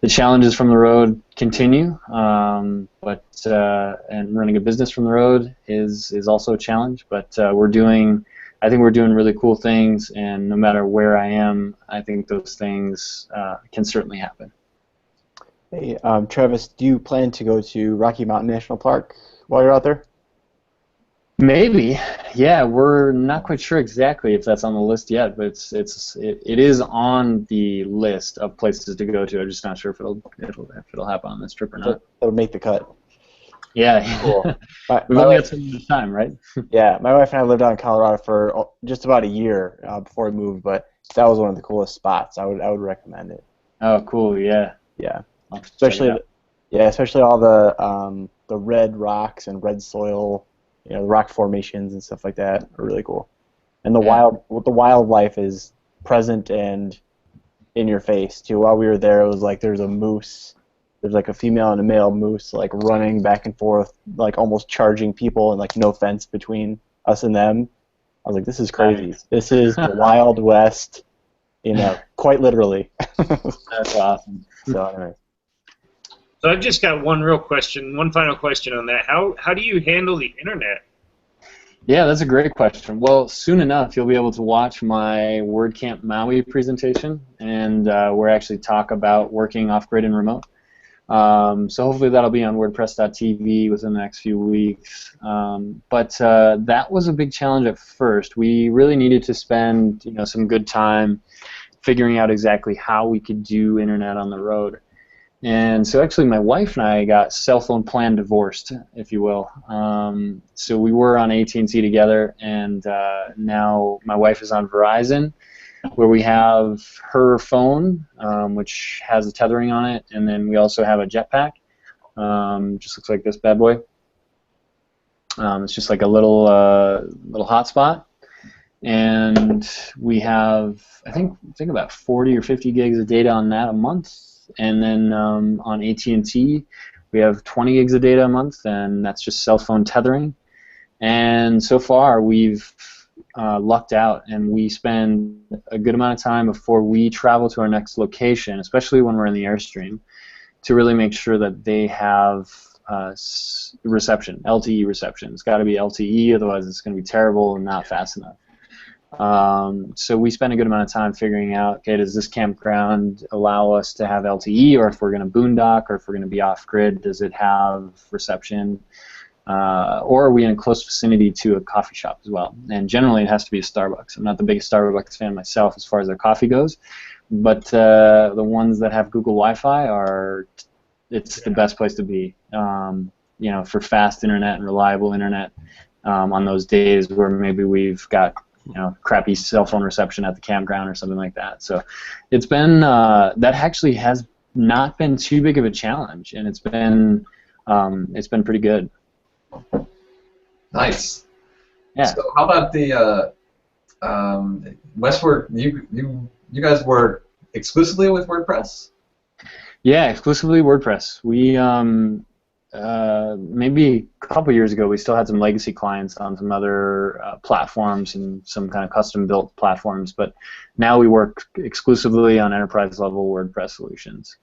the challenges from the road continue. But running a business from the road is also a challenge. But I think we're doing really cool things, and no matter where I am, I think those things can certainly happen. Hey, Travis, do you plan to go to Rocky Mountain National Park while you're out there? Maybe, yeah. We're not quite sure exactly if that's on the list yet, but it is on the list of places to go to. I'm just not sure if it'll happen on this trip or not. It'll make the cut. Yeah, Cool. We've only got some time, right? Yeah, my wife and I lived out in Colorado for just about a year before we moved, but that was one of the coolest spots. I would recommend it. Oh, cool. Yeah. Yeah. Especially all the red rocks and red soil, the rock formations and stuff like that are really cool. And the wildlife is present and in your face too. While we were there, it was like there's a moose. There's like a female and a male moose like running back and forth, like almost charging people, and like no fence between us and them. I was like, this is crazy. Nice. This is the Wild West, quite literally. That's awesome. So anyway. So I've just got one final question on that. How do you handle the internet? Yeah, that's a great question. Well, soon enough, you'll be able to watch my WordCamp Maui presentation, and we'll actually talk about working off-grid and remote. So hopefully that'll be on WordPress.tv within the next few weeks. But that was a big challenge at first. We really needed to spend some good time figuring out exactly how we could do internet on the road. And so actually my wife and I got cell phone plan divorced, if you will. So we were on AT&T together, and now my wife is on Verizon, where we have her phone, which has a tethering on it, and then we also have a jetpack. Just looks like this bad boy. It's just like a little hotspot, and we have I think about 40 or 50 gigs of data on that a month. And then on AT&T, we have 20 gigs of data a month, and that's just cell phone tethering. And so far, we've lucked out, and we spend a good amount of time before we travel to our next location, especially when we're in the Airstream, to really make sure that they have reception, LTE reception. It's got to be LTE, otherwise it's going to be terrible and not fast enough. So we spend a good amount of time figuring out, okay, does this campground allow us to have LTE, or if we're going to boondock, or if we're going to be off-grid, does it have reception, or are we in a close vicinity to a coffee shop as well? And generally it has to be a Starbucks. I'm not the biggest Starbucks fan myself as far as their coffee goes, but the ones that have Google Wi-Fi it's the best place to be, for fast internet and reliable internet on those days where maybe we've got crappy cell phone reception at the campground or something like that. So it's been that actually has not been too big of a challenge, and it's been pretty good. Nice. Yeah. So how about the Westwerk? You guys work exclusively with WordPress? Yeah, exclusively WordPress. We maybe a couple years ago, we still had some legacy clients on some other platforms and some kind of custom-built platforms, but now we work exclusively on enterprise-level WordPress solutions.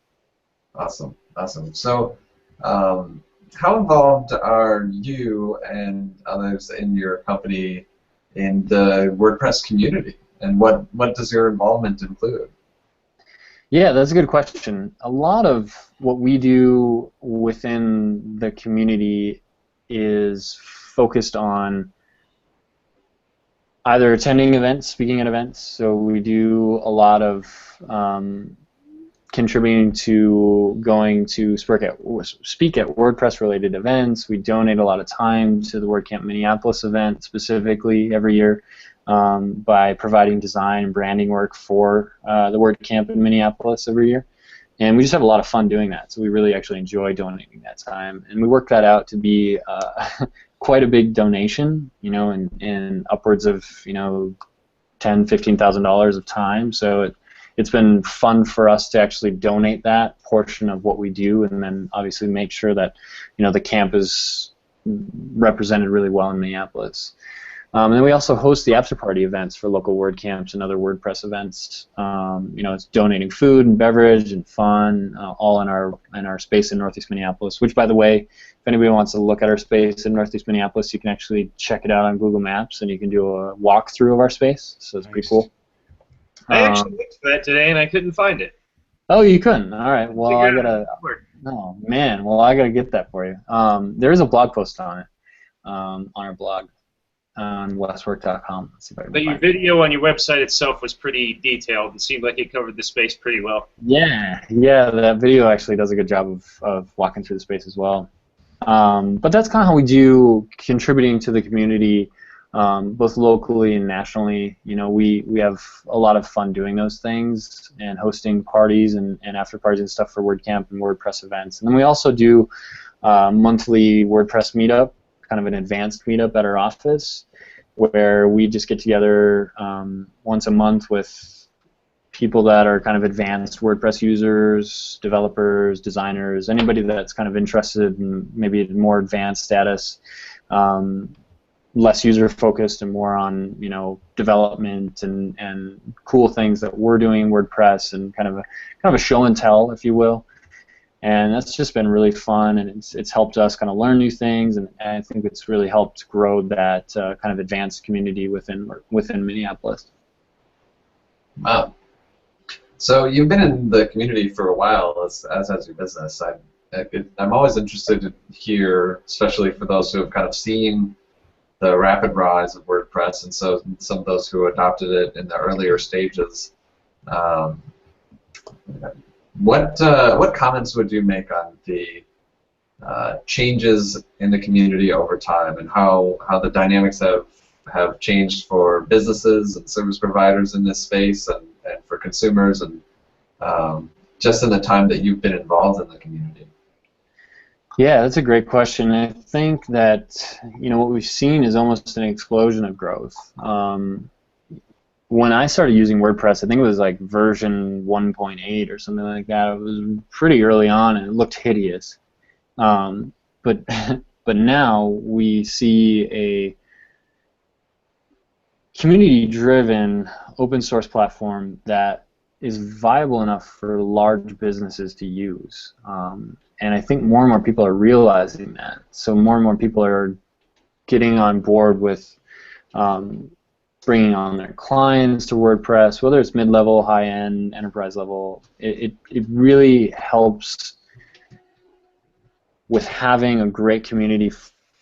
Awesome, awesome. So, how involved are you and others in your company in the WordPress community, and what does your involvement include? Yeah, that's a good question. A lot of what we do within the community is focused on either attending events, speaking at events. So we do a lot of contributing to going to speak at WordPress-related events. We donate a lot of time to the WordCamp Minneapolis event specifically every year by providing design and branding work for the WordCamp in Minneapolis every year. And we just have a lot of fun doing that, so we really actually enjoy donating that time. And we work that out to be quite a big donation, and upwards of, $10,000, $15,000 of time. So it's been fun for us to actually donate that portion of what we do, and then obviously make sure that the camp is represented really well in Minneapolis. And then we also host the after party events for local WordCamps and other WordPress events. It's donating food and beverage and fun, all in our space in Northeast Minneapolis. Which, by the way, if anybody wants to look at our space in Northeast Minneapolis, you can actually check it out on Google Maps, and you can do a walkthrough of our space. So it's pretty cool. I actually looked for that today and I couldn't find it. Oh, you couldn't? All right. Well, I gotta. Oh man. Well, I gotta get that for you. There is a blog post on it, on our blog, on Westwerk.com. But your video on your website itself was pretty detailed and seemed like it covered the space pretty well. Yeah. That video actually does a good job of walking through the space as well. But that's kind of how we do contributing to the community. Both locally and nationally. We have a lot of fun doing those things and hosting parties and after parties and stuff for WordCamp and WordPress events. And then we also do monthly WordPress meetup, kind of an advanced meetup at our office, where we just get together once a month with people that are kind of advanced WordPress users, developers, designers, anybody that's kind of interested in maybe a more advanced status. Less user-focused and more on development and cool things that we're doing in WordPress, and kind of a show and tell, if you will. And that's just been really fun, and it's helped us kind of learn new things, and I think it's really helped grow that kind of advanced community within Minneapolis. Wow. So you've been in the community for a while as your business. I'm always interested to hear, especially for those who have kind of seen the rapid rise of WordPress, and so some of those who adopted it in the earlier stages. What comments would you make on the changes in the community over time, and how the dynamics have changed for businesses and service providers in this space, and for consumers, and just in the time that you've been involved in the community? Yeah, that's a great question. I think that what we've seen is almost an explosion of growth. When I started using WordPress, I think it was like version 1.8 or something like that. It was pretty early on, and it looked hideous. But now we see a community-driven open source platform that is viable enough for large businesses to use. And I think more and more people are realizing that. So more and more people are getting on board with bringing on their clients to WordPress, whether it's mid-level, high-end, enterprise level. It really helps with having a great community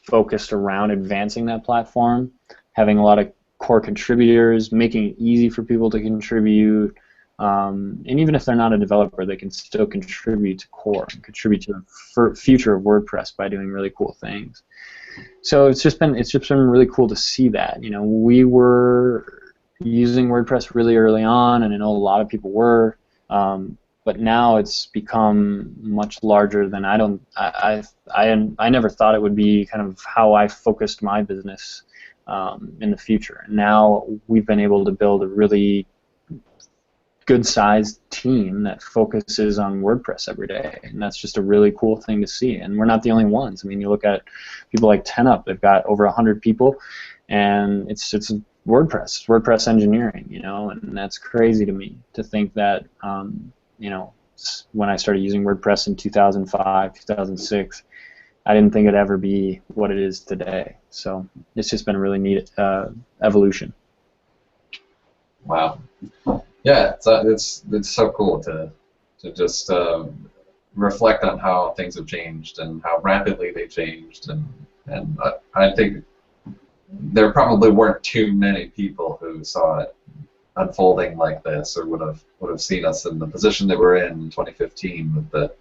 focused around advancing that platform, having a lot of core contributors, making it easy for people to contribute. And even if they're not a developer, they can still contribute to core, and contribute to the future of WordPress by doing really cool things. So it's just been really cool to see that. We were using WordPress really early on, and I know a lot of people were, but now it's become much larger than I never thought it would be kind of how I focused my business in the future. And now we've been able to build a really good-sized team that focuses on WordPress every day, and that's just a really cool thing to see. And we're not the only ones. I mean, you look at people like 10up; they've got over 100 people, and it's WordPress engineering, and that's crazy to me to think that, when I started using WordPress in 2005, 2006, I didn't think it'd ever be what it is today. So it's just been a really neat evolution. Wow. Yeah, it's so cool to just reflect on how things have changed and how rapidly they changed, and I think there probably weren't too many people who saw it unfolding like this, or would have seen us in the position that we're in 2015 with the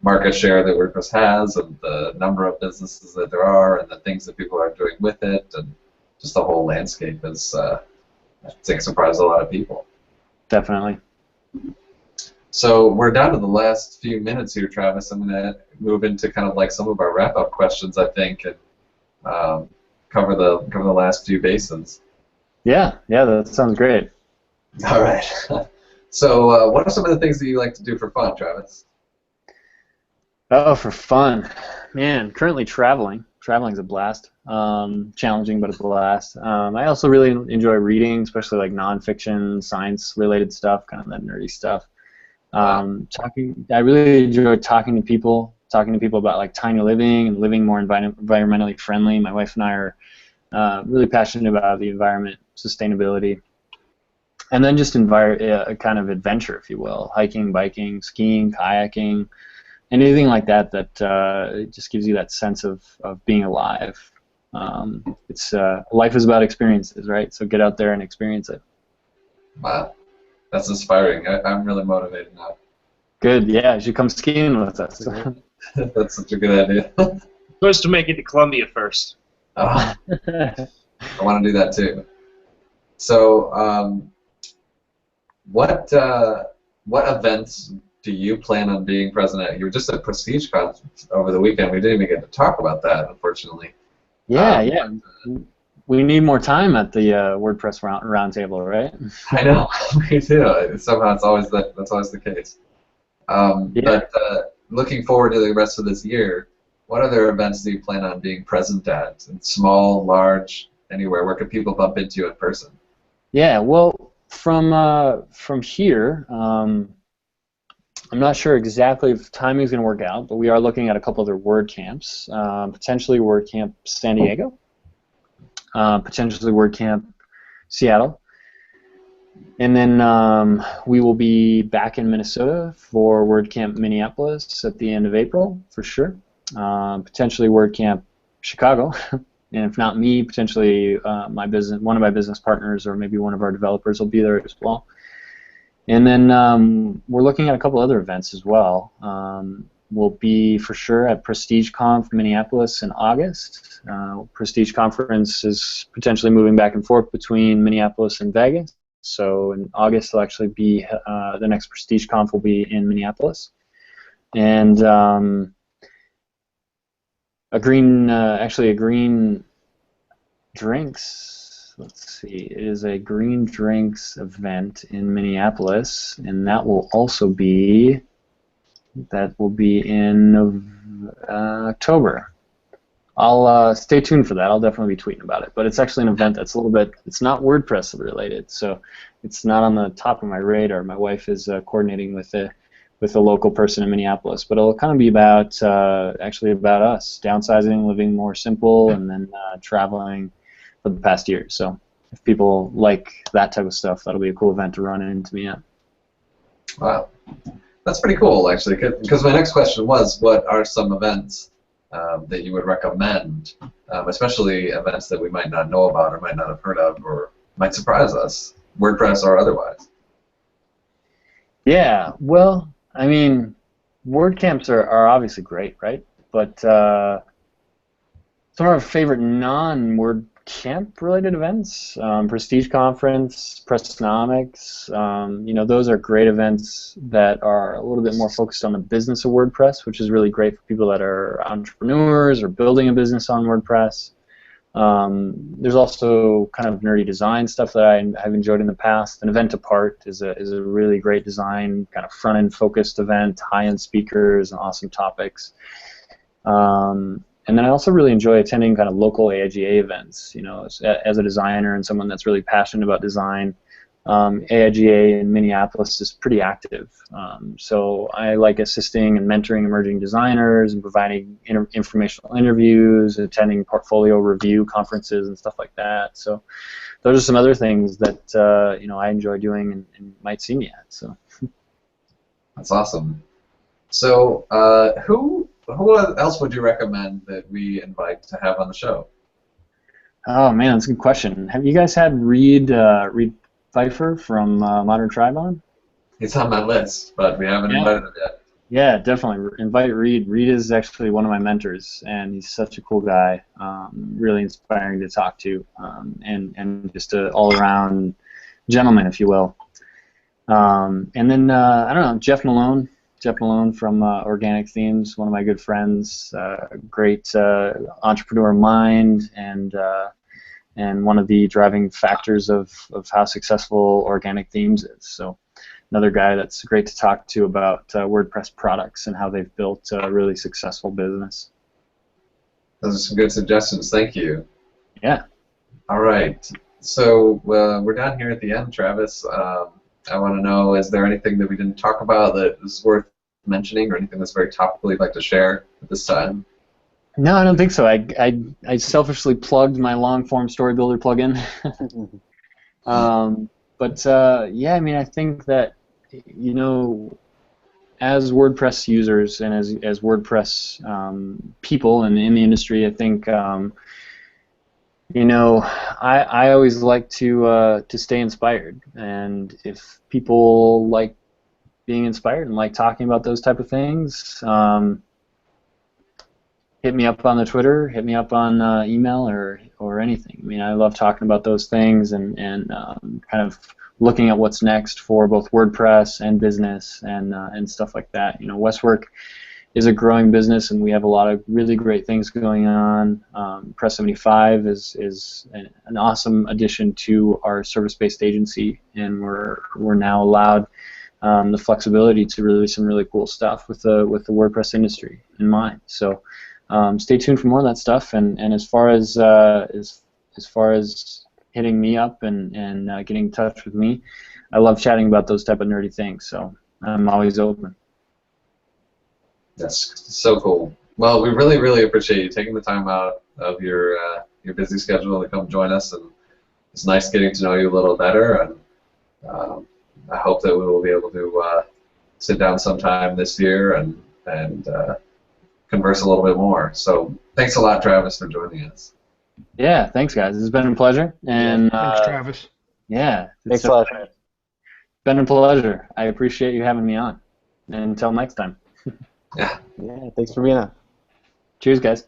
market share that WordPress has, and the number of businesses that there are, and the things that people are doing with it, and just the whole landscape is, I think, surprised a lot of people. Definitely. So we're down to the last few minutes here, Travis. I'm going to move into kind of like some of our wrap-up questions, I think, and cover the last few bases. Yeah, that sounds great. All right. So what are some of the things that you like to do for fun, Travis? Oh, for fun. Man, currently traveling. Traveling's a blast. Challenging, but a blast. I also really enjoy reading, especially like nonfiction, science-related stuff, kind of that nerdy stuff. I really enjoy talking to people about like tiny living and living more environmentally friendly. My wife and I are really passionate about the environment, sustainability, and then just a kind of adventure, if you will, hiking, biking, skiing, kayaking, anything like that it just gives you that sense of being alive. It's life is about experiences, right? So get out there and experience it. Wow. That's inspiring. I'm really motivated now. Good, yeah. You should come skiing with us. That's such a good idea. Supposed to make it to Columbia first. I want to do that too. So, what events do you plan on being present at? You were just at Prestige Conference over the weekend. We didn't even get to talk about that, unfortunately. Yeah. We need more time at the WordPress roundtable, right? I know, we do. Somehow that's always the case. But looking forward to the rest of this year, what other events do you plan on being present at? In small, large, anywhere? Where can people bump into you in person? Yeah, well, from here, I'm not sure exactly if timing is going to work out, but we are looking at a couple other WordCamps, potentially WordCamp San Diego. Potentially WordCamp Seattle. And then we will be back in Minnesota for WordCamp Minneapolis at the end of April, for sure. Potentially WordCamp Chicago. And if not me, potentially one of my business partners or maybe one of our developers will be there as well. And then we're looking at a couple other events as well. We'll be for sure at Prestige Conf Minneapolis in August. Prestige Conference is potentially moving back and forth between Minneapolis and Vegas. So in August, it'll actually be the next Prestige Conf will be in Minneapolis, and a green drinks. Let's see, it is a green drinks event in Minneapolis, and that will be in October. I'll stay tuned for that. I'll definitely be tweeting about it. But it's actually an event that's it's not WordPress related, so it's not on the top of my radar. My wife is coordinating with a local person in Minneapolis, but it'll kind of be about about us downsizing, living more simple, and then traveling for the past year. So if people like that type of stuff, that'll be a cool event to run into me at. Wow, that's pretty cool, actually. Because my next question was, what are some events that you would recommend, especially events that we might not know about or might not have heard of or might surprise us, WordPress or otherwise? Yeah, well, I mean, WordCamps are obviously great, right? But some of our favorite non-WordCamp related events, Prestige Conference, Pressnomics, those are great events that are a little bit more focused on the business of WordPress, which is really great for people that are entrepreneurs or building a business on WordPress. There's also kind of nerdy design stuff that I've enjoyed in the past. An Event Apart is a really great design, kind of front-end focused event, high-end speakers and awesome topics. And then I also really enjoy attending kind of local AIGA events. As a designer and someone that's really passionate about design, AIGA in Minneapolis is pretty active. So I like assisting and mentoring emerging designers and providing informational interviews, attending portfolio review conferences and stuff like that. So those are some other things that I enjoy doing and might see me at. So that's awesome. So who else would you recommend that we invite to have on the show? Oh man, that's a good question. Have you guys had Reed Pfeiffer from Modern Tribe on? He's on my list, but we haven't invited him yet. Yeah, definitely. Invite Reed. Reed is actually one of my mentors, and he's such a cool guy. Really inspiring to talk to, and just an all-around gentleman, if you will. And then, I don't know, Jeff Malone. Jeff Malone from Organic Themes, one of my good friends, great entrepreneur mind, and one of the driving factors of how successful Organic Themes is. So another guy that's great to talk to about WordPress products and how they've built a really successful business. Those are some good suggestions. Thank you. Yeah. All right. So we're down here at the end, Travis. I want to know, is there anything that we didn't talk about that is worth mentioning, or anything that's very topical you'd like to share at this time? No, I don't think so. I selfishly plugged my long-form story builder plugin. But yeah, I mean, I think that, you know, as WordPress users and as WordPress people and in the industry, I think you know, I always like to stay inspired, and if people like being inspired and like talking about those type of things, hit me up on the Twitter, hit me up on email or anything. I mean, I love talking about those things and kind of looking at what's next for both WordPress and business and stuff like that. You know, Westwerk is a growing business, and we have a lot of really great things going on. Press 75 is an awesome addition to our service-based agency, and we're now allowed the flexibility to release some really cool stuff with the WordPress industry in mind. So stay tuned for more of that stuff. And as far as hitting me up and getting in touch with me, I love chatting about those type of nerdy things. So I'm always open. That's so cool. Well, we really, really appreciate you taking the time out of your busy schedule to come join us, and it's nice getting to know you a little better. And I hope that we will be able to sit down sometime this year and converse a little bit more. So thanks a lot, Travis, for joining us. Yeah, thanks, guys. It's been a pleasure. And thanks, Travis. Yeah, Thanks a lot. Been a pleasure. I appreciate you having me on. And until next time. Yeah. Yeah, thanks for being on. Cheers, guys.